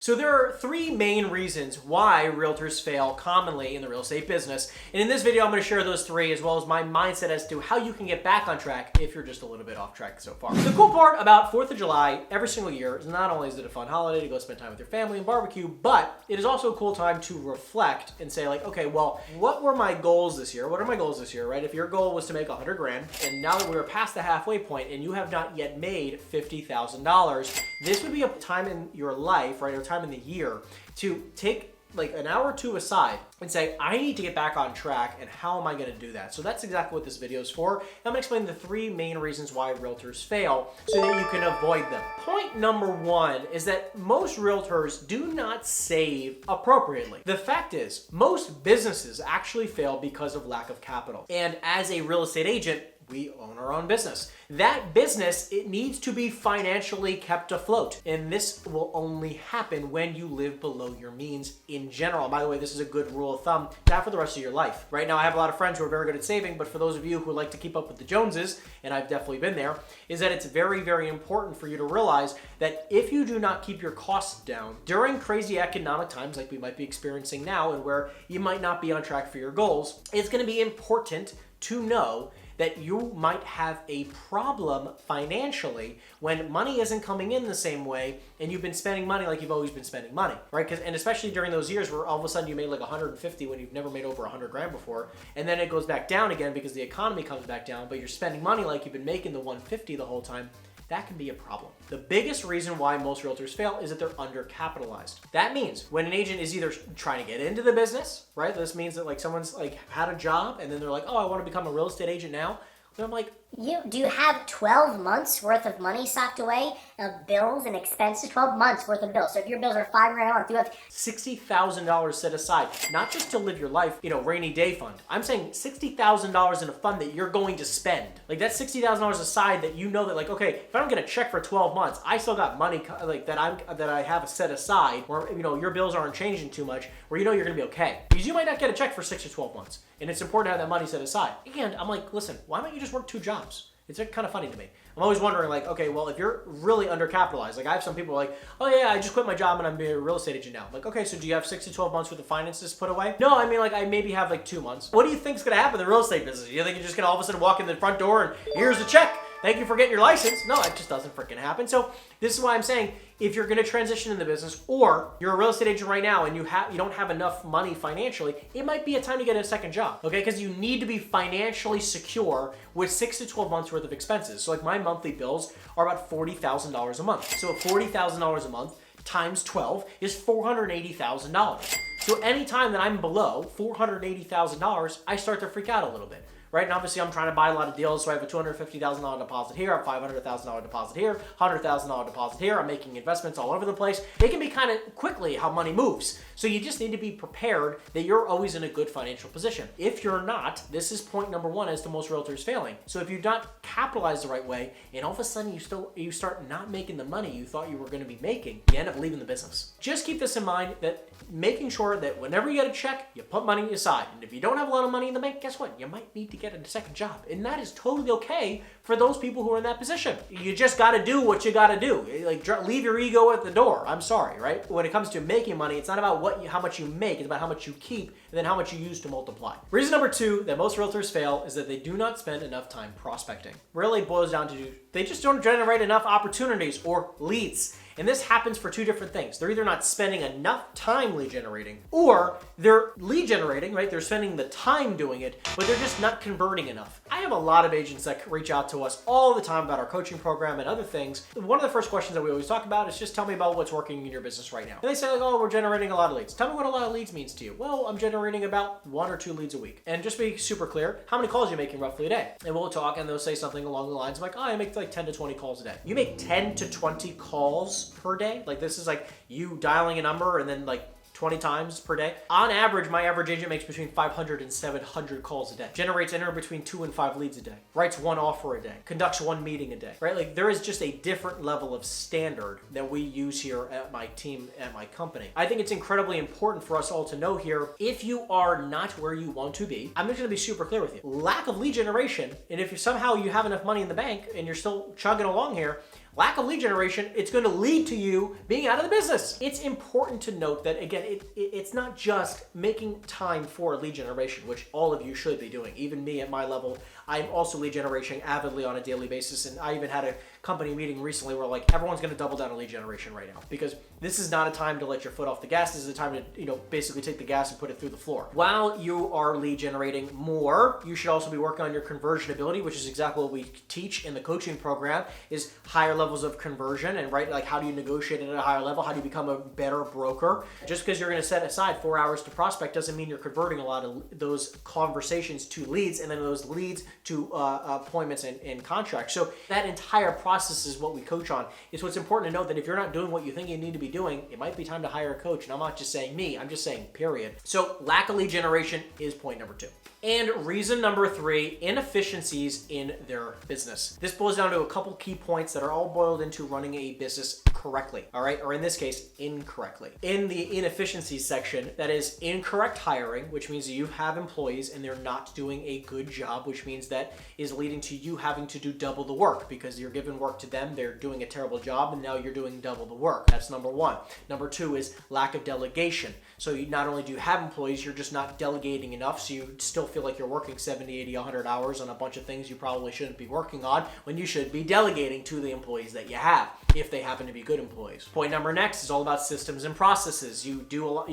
So there are three main reasons why realtors fail commonly in the real estate business. And in this video, I'm going to share those three as well as my mindset as to how you can get back on track if you're just a little bit off track so far. The cool part about 4th of July every single year is not only is it a fun holiday to go spend time with your family and barbecue, but it is also a cool time to reflect and say like, okay, well, what were my goals this year? What are my goals this year, right? If your goal was to make 100 grand and now that we're past the halfway point and you have not yet made $50,000, this would be a time in your life, right? Time in the year to take like an hour or two aside and say, I need to get back on track, and how am I going to do that? So that's exactly what this video is for. I'm going to explain the three main reasons why realtors fail so that you can avoid them. Point number one is that most realtors do not save appropriately. The fact is, most businesses actually fail because of lack of capital. And as a real estate agent, we own our own business. That business, it needs to be financially kept afloat. And this will only happen when you live below your means in general. By the way, this is a good rule of thumb to have for the rest of your life. Right now, I have a lot of friends who are very good at saving, but for those of you who like to keep up with the Joneses, and I've definitely been there, is that it's very, very important for you to realize that if you do not keep your costs down during crazy economic times like we might be experiencing now and where you might not be on track for your goals, it's gonna be important to know that you might have a problem financially when money isn't coming in the same way and you've been spending money like you've always been spending money, right? And especially during those years where all of a sudden you made like 150 when you've never made over 100 grand before, and then it goes back down again because the economy comes back down, but you're spending money like you've been making the 150 the whole time. That can be a problem. The biggest reason why most realtors fail is that they're undercapitalized. That means when an agent is either trying to get into the business, right? This means that like someone's like had a job and then they're like, oh, I want to become a real estate agent now. And I'm like, do you have 12 months worth of money socked away of bills and expenses? 12 months worth of bills. So if your bills are $5 grand a month, you have $60,000 set aside, not just to live your life, rainy day fund. I'm saying $60,000 in a fund that you're going to spend. Like that's $60,000 aside that you know that like, okay, if I don't get a check for 12 months, I still got money like that I have set aside where, your bills aren't changing too much, where you're gonna be okay. Because you might not get a check for 6 or 12 months. And it's important to have that money set aside. And I'm like, listen, why don't you just work 2 jobs? It's kind of funny to me. I'm always wondering like, okay, well, if you're really undercapitalized, like I have some people like, oh yeah, I just quit my job and I'm a real estate agent now. I'm like, okay, so do you have 6 to 12 months worth of finances put away? No, I mean like I maybe have like 2 months. What do you think's gonna happen in the real estate business? You think you're just gonna all of a sudden walk in the front door and here's a check? Thank you for getting your license. No, it just doesn't freaking happen. So this is why I'm saying if you're gonna transition in the business or you're a real estate agent right now and you don't have enough money financially, it might be a time to get a second job, okay? Because you need to be financially secure with 6 to 12 months worth of expenses. So like my monthly bills are about $40,000 a month. So $40,000 a month times 12 is $480,000. So anytime that I'm below $480,000, I start to freak out a little bit. Right, and obviously I'm trying to buy a lot of deals, so I have a $250,000 deposit here, a $500,000 deposit here, $100,000 deposit here. I'm making investments all over the place. It can be kind of quickly how money moves. So you just need to be prepared that you're always in a good financial position. If you're not, this is point number one as to most realtors failing. So if you're not capitalized the right way, and all of a sudden you start not making the money you thought you were going to be making, you end up leaving the business. Just keep this in mind that making sure that whenever you get a check, you put money aside. And if you don't have a lot of money in the bank, guess what? You might need to get a second job. And that is totally okay for those people who are in that position. You just got to do what you got to do. Like leave your ego at the door. I'm sorry, right? When it comes to making money, it's not about how much you make, it's about how much you keep and then how much you use to multiply. Reason number two that most realtors fail is that they do not spend enough time prospecting. Really boils down to they just don't generate enough opportunities or leads. And this happens for 2 different things. They're either not spending enough time lead generating, or they're lead generating, right? They're spending the time doing it, but they're just not converting enough. I have a lot of agents that reach out to us all the time about our coaching program and other things. One of the first questions that we always talk about is just tell me about what's working in your business right now. And they say like, oh, we're generating a lot of leads. Tell me what a lot of leads means to you. Well, I'm generating about 1 or 2 leads a week. And just be super clear, how many calls are you making roughly a day? And we'll talk and they'll say something along the lines of like, oh, I make like 10 to 20 calls a day. You make 10 to 20 calls per day? Like this is like you dialing a number and then like 20 times per day. On average, my average agent makes between 500 and 700 calls a day. Generates anywhere between 2 and 5 leads a day. Writes 1 offer a day. Conducts 1 meeting a day, right? Like there is just a different level of standard that we use here at my team, at my company. I think it's incredibly important for us all to know here, if you are not where you want to be, I'm just gonna be super clear with you. Lack of lead generation, and if somehow you have enough money in the bank and you're still chugging along here, Lack of lead generation, it's going to lead to you being out of the business. It's important to note that, again, it's not just making time for lead generation, which all of you should be doing. Even me at my level, I'm also lead generation avidly on a daily basis. And I even had a company meeting recently where like everyone's going to double down on lead generation right now, because this is not a time to let your foot off the gas. This is a time to, basically take the gas and put it through the floor. While you are lead generating more, you should also be working on your conversion ability, which is exactly what we teach in the coaching program, is higher levels of conversion. And right, like, how do you negotiate at a higher level? How do you become a better broker? Just because you're going to set aside 4 hours to prospect doesn't mean you're converting a lot of those conversations to leads, and then those leads to appointments and contracts. So that entire process is what we coach on. It's what's important to note that if you're not doing what you think you need to be doing, it might be time to hire a coach. And I'm not just saying me, I'm just saying period. So lack of lead generation is point number 2. And reason number 3, inefficiencies in their business. This boils down to a couple key points that are all boiled into running a business correctly, all right? Or in this case, incorrectly. In the inefficiencies section, that is incorrect hiring, which means that you have employees and they're not doing a good job, which means that is leading to you having to do double the work because you're giving work to them, they're doing a terrible job, and now you're doing double the work. That's number 1. Number 2 is lack of delegation. So you not only do you have employees, you're just not delegating enough, so you still feel like you're working 70, 80, 100 hours on a bunch of things you probably shouldn't be working on when you should be delegating to the employees that you have, if they happen to be good employees. Point number next is all about systems and processes. You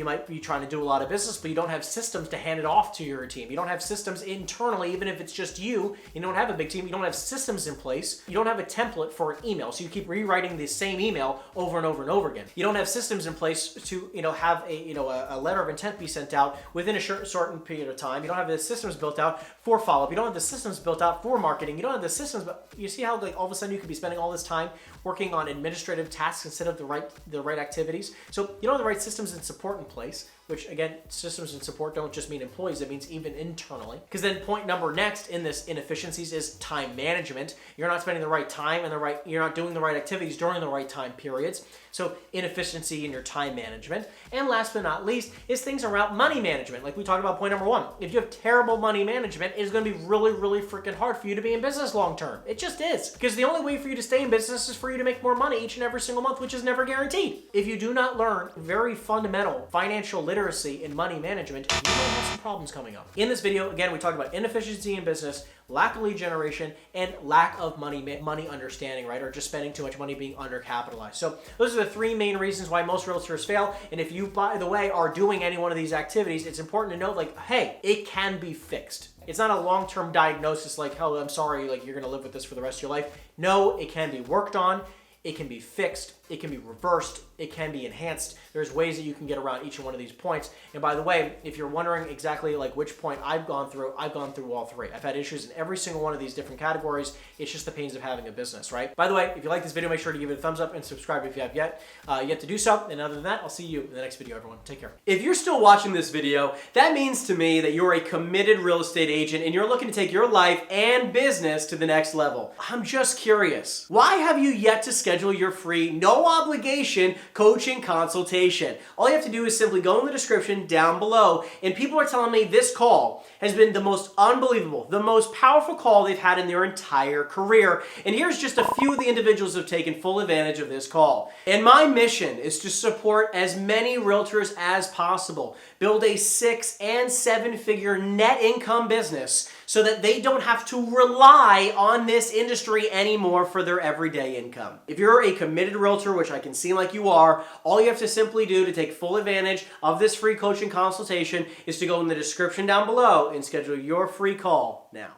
might be trying to do a lot of business, but you don't have systems to hand it off to your team. You don't have systems internally, even if it's just you don't have a big team, you don't have systems in place. You don't have a template for an email, so you keep rewriting the same email over and over and over again. You don't have systems in place to have a letter of intent be sent out within a certain period of time. You don't have the systems built out for follow-up. You don't have the systems built out for marketing. You don't have the systems, but you see how like all of a sudden you could be spending all this time working on administrative tasks instead of the right activities. So you don't have the right systems and support in place, which again, systems and support don't just mean employees, it means even internally. Because then point number next in this inefficiencies is time management. You're not spending the right time and you're not doing the right activities during the right time periods. So inefficiency in your time management. And last but not least is things around money management. Like we talked about point number 1. If you have terrible money management, it's going to be really, really freaking hard for you to be in business long term. It just is. Because the only way for you to stay in business is for you to make more money each and every single month, which is never guaranteed. If you do not learn very fundamental financial literacy in money management, you might have some problems coming up. In this video, again, we talked about inefficiency in business, lack of lead generation, and lack of money understanding, right? Or just spending too much money, being undercapitalized. So those are the 3 main reasons why most realtors fail. And if you, by the way, are doing any one of these activities, it's important to note, like, hey, it can be fixed. It's not a long-term diagnosis like, oh, I'm sorry, like you're gonna live with this for the rest of your life. No, it can be worked on. It can be fixed, it can be reversed, it can be enhanced. There's ways that you can get around each one of these points. And by the way, if you're wondering exactly like which point I've gone through all 3. I've had issues in every single one of these different categories. It's just the pains of having a business, right? By the way, if you like this video, make sure to give it a thumbs up and subscribe if you have yet to do so. And other than that, I'll see you in the next video, everyone. Take care. If you're still watching this video, that means to me that you're a committed real estate agent and you're looking to take your life and business to the next level. I'm just curious. Why have you yet to schedule your free, no obligation coaching consultation? All you have to do is simply go in the description down below, and people are telling me this call has been the most unbelievable, the most powerful call they've had in their entire career. And here's just a few of the individuals who have taken full advantage of this call. And my mission is to support as many realtors as possible, build a 6- and 7-figure net income business so that they don't have to rely on this industry anymore for their everyday income. If you're a committed realtor, which I can see like you are, all you have to simply do to take full advantage of this free coaching consultation is to go in the description down below and schedule your free call now.